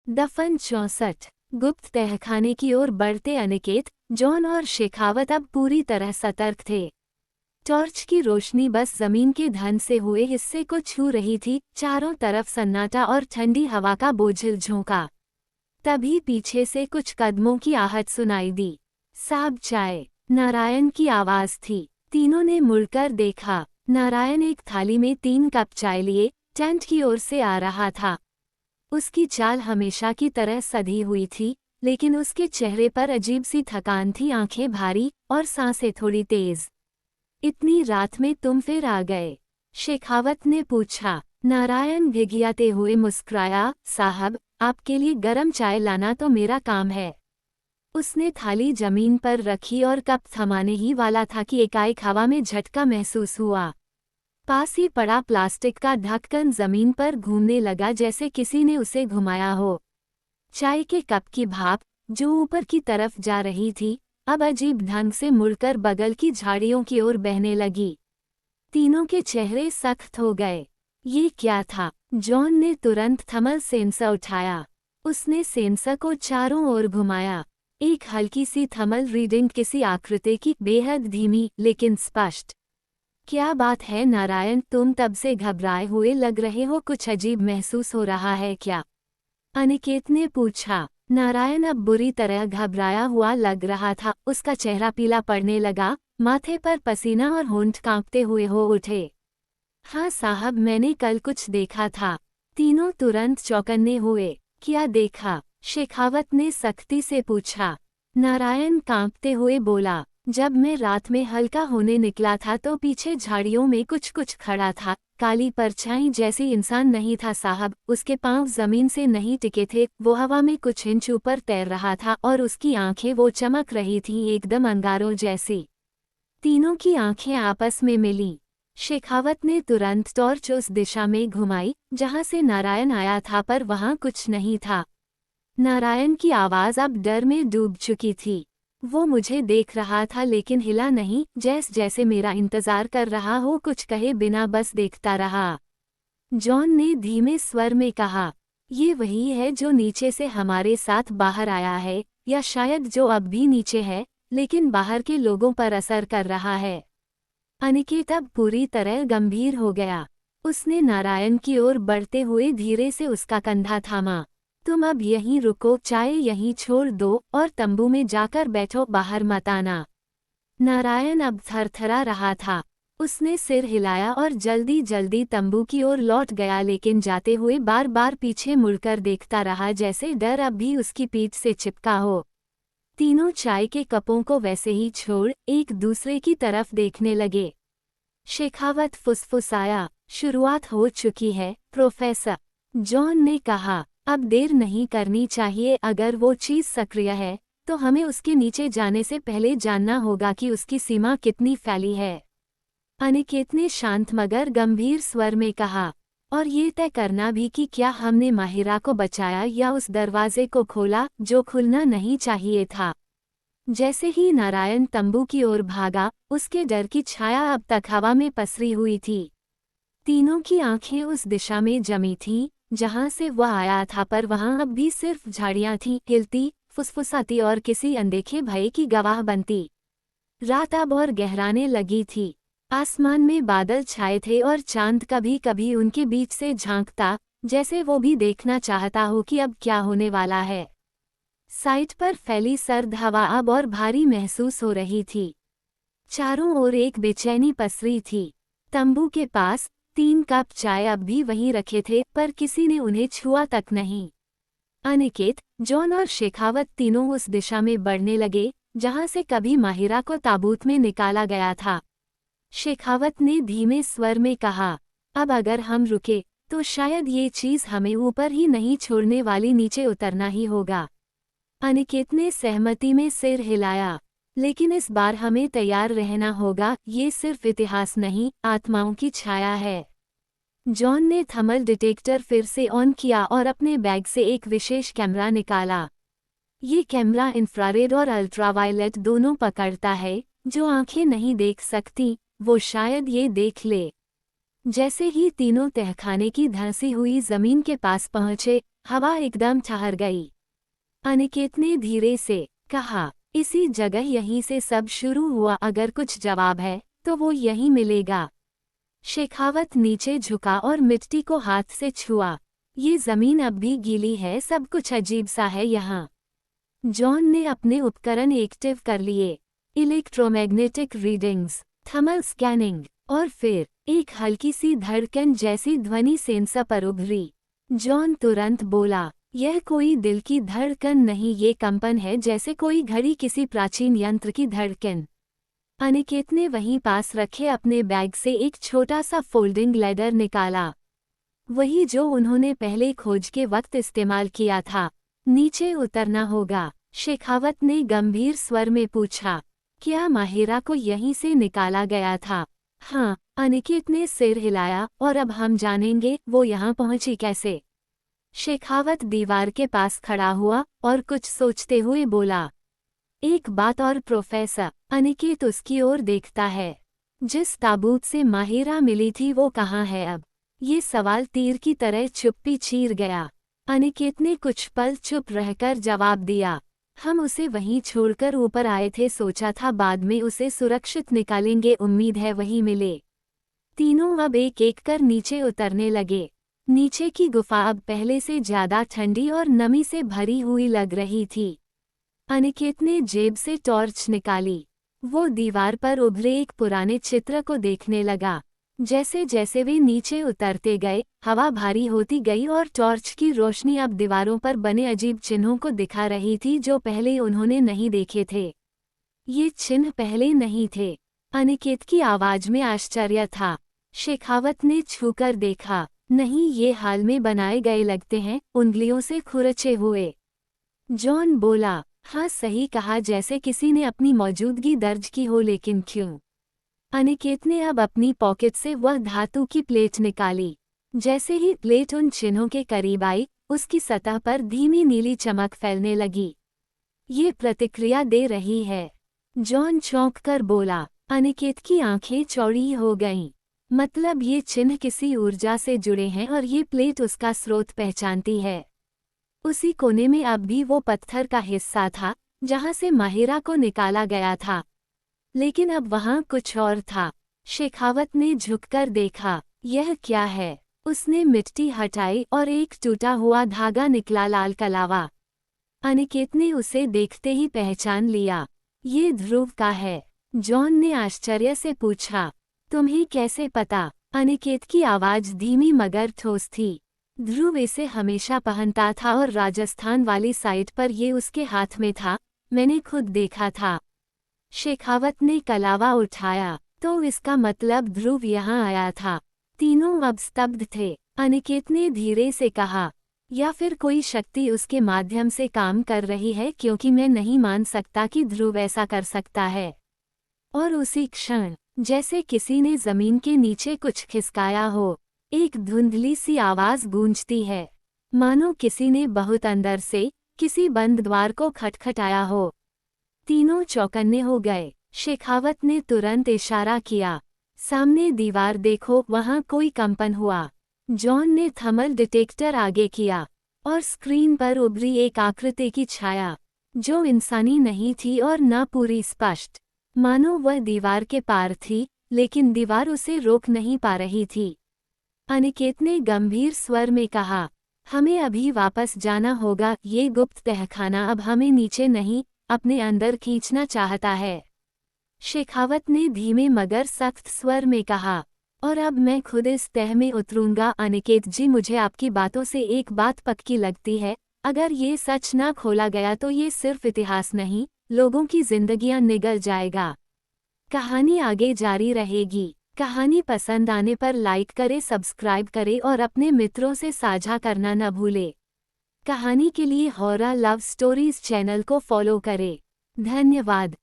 दफन 64। गुप्त तहखाने की ओर बढ़ते अनिकेत, जॉन और शेखावत अब पूरी तरह सतर्क थे। टॉर्च की रोशनी बस जमीन के धन से हुए हिस्से को छू रही थी, चारों तरफ सन्नाटा और ठंडी हवा का बोझिल झोंका। तभी पीछे से कुछ कदमों की आहट सुनाई दी। साहब चाय, नारायण की आवाज थी। तीनों ने मुड़कर देखा। नारायण एक थाली में 3 कप चाय लिए टेंट की ओर से आ रहा था। उसकी चाल हमेशा की तरह सधी हुई थी, लेकिन उसके चेहरे पर अजीब सी थकान थी, आंखें भारी और सांसें थोड़ी तेज। इतनी रात में तुम फिर आ गए? शेखावत ने पूछा। नारायण घिघियाते हुए मुस्कुराया, साहब, आपके लिए गरम चाय लाना तो मेरा काम है। उसने थाली जमीन पर रखी और कप थमाने ही वाला था कि एकाएक हवा में झटका महसूस हुआ। पास ही पड़ा प्लास्टिक का ढक्कन जमीन पर घूमने लगा, जैसे किसी ने उसे घुमाया हो। चाय के कप की भाप, जो ऊपर की तरफ जा रही थी, अब अजीब ढंग से मुड़कर बगल की झाड़ियों की ओर बहने लगी। तीनों के चेहरे सख्त हो गए। ये क्या था? जॉन ने तुरंत थर्मल सेंसर उठाया। उसने सेंसर को चारों ओर घुमाया। एक हल्की सी थर्मल रीडिंग किसी आकृति की, बेहद धीमी लेकिन स्पष्ट। क्या बात है नारायण, तुम तब से घबराए हुए लग रहे हो, कुछ अजीब महसूस हो रहा है क्या? अनिकेत ने पूछा। नारायण अब बुरी तरह घबराया हुआ लग रहा था, उसका चेहरा पीला पड़ने लगा, माथे पर पसीना और होंठ कांपते हुए हो उठे। हाँ साहब, मैंने कल कुछ देखा था। तीनों तुरंत चौकन्ने हुए। क्या देखा? शेखावत ने सख्ती से पूछा। नारायण कांपते हुए बोला, जब मैं रात में हल्का होने निकला था तो पीछे झाड़ियों में कुछ कुछ खड़ा था, काली परछाई जैसी। इंसान नहीं था साहब, उसके पांव जमीन से नहीं टिके थे, वो हवा में कुछ इंच ऊपर तैर रहा था और उसकी आंखें वो चमक रही थीं, एकदम अंगारों जैसी। तीनों की आंखें आपस में मिलीं। शेखावत ने तुरंत टॉर्च उस दिशा में घुमाई जहां से नारायण आया था, पर वहां कुछ नहीं था। नारायण की आवाज अब डर में डूब चुकी थी। वो मुझे देख रहा था लेकिन हिला नहीं, जैसे मेरा इंतजार कर रहा हो, कुछ कहे बिना बस देखता रहा। जॉन ने धीमे स्वर में कहा, ये वही है जो नीचे से हमारे साथ बाहर आया है, या शायद जो अब भी नीचे है, लेकिन बाहर के लोगों पर असर कर रहा है। अनिकेत अब पूरी तरह गंभीर हो गया। उसने नारायण की ओर बढ़ते हुए धीरे से उसका कंधा थामा। तुम अब यहीं रुको, चाय यहीं छोड़ दो और तंबू में जाकर बैठो, बाहर मत आना। नारायण अब थरथरा रहा था। उसने सिर हिलाया और जल्दी जल्दी तंबू की ओर लौट गया, लेकिन जाते हुए बार बार पीछे मुड़कर देखता रहा, जैसे डर अब भी उसकी पीठ से चिपका हो। तीनों चाय के कपों को वैसे ही छोड़ एक दूसरे की तरफ देखने लगे। शेखावत फुसफुसाया, शुरुआत हो चुकी है प्रोफेसर। जॉन ने कहा, अब देर नहीं करनी चाहिए, अगर वो चीज सक्रिय है तो हमें उसके नीचे जाने से पहले जानना होगा कि उसकी सीमा कितनी फैली है। अनिकेत ने शांत मगर गंभीर स्वर में कहा, और ये तय करना भी कि क्या हमने माहिरा को बचाया या उस दरवाजे को खोला जो खुलना नहीं चाहिए था। जैसे ही नारायण तंबू की ओर भागा, उसके डर की छाया अब तक हवा में पसरी हुई थी। तीनों की आंखें उस दिशा में जमी थीं जहां से वह आया था, पर वहां अब भी सिर्फ झाड़ियां थीं, हिलती, फुसफुसाती और किसी अनदेखे भय की गवाह बनती। रात अब और गहराने लगी थी। आसमान में बादल छाए थे और चांद कभी कभी उनके बीच से झांकता, जैसे वो भी देखना चाहता हो कि अब क्या होने वाला है। साइट पर फैली सर्द हवा अब और भारी महसूस हो रही थी। चारों ओर एक बेचैनी पसरी थी। तंबू के पास 3 कप चाय अब भी वहीं रखे थे, पर किसी ने उन्हें छुआ तक नहीं। अनिकेत, जॉन और शेखावत तीनों उस दिशा में बढ़ने लगे जहां से कभी माहिरा को ताबूत में निकाला गया था। शेखावत ने धीमे स्वर में कहा, अब अगर हम रुके तो शायद ये चीज हमें ऊपर ही नहीं छोड़ने वाली, नीचे उतरना ही होगा। अनिकेत ने सहमति में सिर हिलाया। लेकिन इस बार हमें तैयार रहना होगा, ये सिर्फ इतिहास नहीं, आत्माओं की छाया है। जॉन ने थर्मल डिटेक्टर फिर से ऑन किया और अपने बैग से एक विशेष कैमरा निकाला। ये कैमरा इंफ्रारेड और अल्ट्रावायलेट दोनों पकड़ता है, जो आंखें नहीं देख सकती, वो शायद ये देख ले। जैसे ही तीनों तहखाने की धंसी हुई जमीन के पास पहुंचे, हवा एकदम ठहर गई। अनिकेत ने धीरे से कहा, इसी जगह यहीं से सब शुरू हुआ, अगर कुछ जवाब है तो वो यहीं मिलेगा। शेखावत नीचे झुका और मिट्टी को हाथ से छुआ। ये जमीन अब भी गीली है, सब कुछ अजीब सा है यहाँ। जॉन ने अपने उपकरण एक्टिव कर लिए, इलेक्ट्रोमैग्नेटिक रीडिंग्स, थर्मल स्कैनिंग, और फिर एक हल्की सी धड़कन जैसी ध्वनि सेंसर पर उभरी। जॉन तुरंत बोला, यह कोई दिल की धड़कन नहीं, ये कंपन है जैसे कोई घड़ी किसी प्राचीन यंत्र की धड़कन। अनिकेत ने वहीं पास रखे अपने बैग से एक छोटा सा फोल्डिंग लैडर निकाला, वही जो उन्होंने पहले खोज के वक्त इस्तेमाल किया था। नीचे उतरना होगा, शेखावत ने गंभीर स्वर में पूछा। क्या माहिरा को यहीं से निकाला गया था? हाँ, अनिकेत ने सिर हिलाया, और अब हम जानेंगे वो यहाँ पहुंची कैसे। शेखावत दीवार के पास खड़ा हुआ और कुछ सोचते हुए बोला, एक बात और प्रोफेसर। अनिकेत उसकी ओर देखता है। जिस ताबूत से माहिरा मिली थी वो कहाँ है अब? ये सवाल तीर की तरह चुप्पी चीर गया। अनिकेत ने कुछ पल चुप रहकर जवाब दिया, हम उसे वहीं छोड़कर ऊपर आए थे, सोचा था बाद में उसे सुरक्षित निकालेंगे, उम्मीद है वहीं मिले। तीनों अब एक एक कर नीचे उतरने लगे। नीचे की गुफा अब पहले से ज्यादा ठंडी और नमी से भरी हुई लग रही थी। अनिकेत ने जेब से टॉर्च निकाली। वो दीवार पर उभरे एक पुराने चित्र को देखने लगा। जैसे जैसे वे नीचे उतरते गए, हवा भारी होती गई और टॉर्च की रोशनी अब दीवारों पर बने अजीब चिन्हों को दिखा रही थी जो पहले उन्होंने नहीं देखे थे। ये चिन्ह पहले नहीं थे। अनिकेत की आवाज में आश्चर्य था। शेखावत ने छूकर देखा, नहीं, ये हाल में बनाए गए लगते हैं, उंगलियों से खुरचे हुए। जॉन बोला, हाँ सही कहा, जैसे किसी ने अपनी मौजूदगी दर्ज की हो, लेकिन क्यों? अनिकेत ने अब अपनी पॉकेट से वह धातु की प्लेट निकाली। जैसे ही प्लेट उन चिन्हों के करीब आई, उसकी सतह पर धीमी नीली चमक फैलने लगी। ये प्रतिक्रिया दे रही है। जॉन चौंक कर बोला। अनिकेत की आंखें चौड़ी हो गईं। मतलब ये चिन्ह किसी ऊर्जा से जुड़े हैं और ये प्लेट उसका स्रोत पहचानती है। उसी कोने में अब भी वो पत्थर का हिस्सा था जहां से माहिरा को निकाला गया था, लेकिन अब वहां कुछ और था। शेखावत ने झुककर देखा, यह क्या है? उसने मिट्टी हटाई और एक टूटा हुआ धागा निकला, लाल कलावा। अनिकेत ने उसे देखते ही पहचान लिया, ये ध्रुव का है। जॉन ने आश्चर्य से पूछा, तुम्हें कैसे पता? अनिकेत की आवाज धीमी मगर ठोस थी। ध्रुव इसे हमेशा पहनता था और राजस्थान वाली साइट पर ये उसके हाथ में था, मैंने खुद देखा था। शेखावत ने कलावा उठाया, तो इसका मतलब ध्रुव यहाँ आया था। तीनों अब स्तब्ध थे। अनिकेत ने धीरे से कहा, या फिर कोई शक्ति उसके माध्यम से काम कर रही है, क्योंकि मैं नहीं मान सकता कि ध्रुव ऐसा कर सकता है। और उसी क्षण जैसे किसी ने जमीन के नीचे कुछ खिसकाया हो, एक धुंधली सी आवाज गूंजती है, मानो किसी ने बहुत अंदर से किसी बंद द्वार को खटखटाया हो। तीनों चौकन्ने हो गए। शेखावत ने तुरंत इशारा किया, सामने दीवार देखो, वहां कोई कंपन हुआ। जॉन ने थर्मल डिटेक्टर आगे किया और स्क्रीन पर उभरी एक आकृति की छाया, जो इंसानी नहीं थी और न पूरी स्पष्ट, मानो वह दीवार के पार थी, लेकिन दीवार उसे रोक नहीं पा रही थी। अनिकेत ने गंभीर स्वर में कहा, हमें अभी वापस जाना होगा, ये गुप्त तहखाना अब हमें नीचे नहीं, अपने अंदर खींचना चाहता है। शेखावत ने धीमे मगर सख्त स्वर में कहा, और अब मैं खुद इस तह में उतरूंगा। अनिकेत जी, मुझे आपकी बातों से एक बात पक्की लगती है, अगर ये सच ना खोला गया तो ये सिर्फ इतिहास नहीं, लोगों की जिंदगियां निगल जाएगा। कहानी आगे जारी रहेगी। कहानी पसंद आने पर लाइक करें, सब्सक्राइब करें और अपने मित्रों से साझा करना न भूलें। कहानी के लिए हॉरर लव स्टोरीज चैनल को फॉलो करें। धन्यवाद।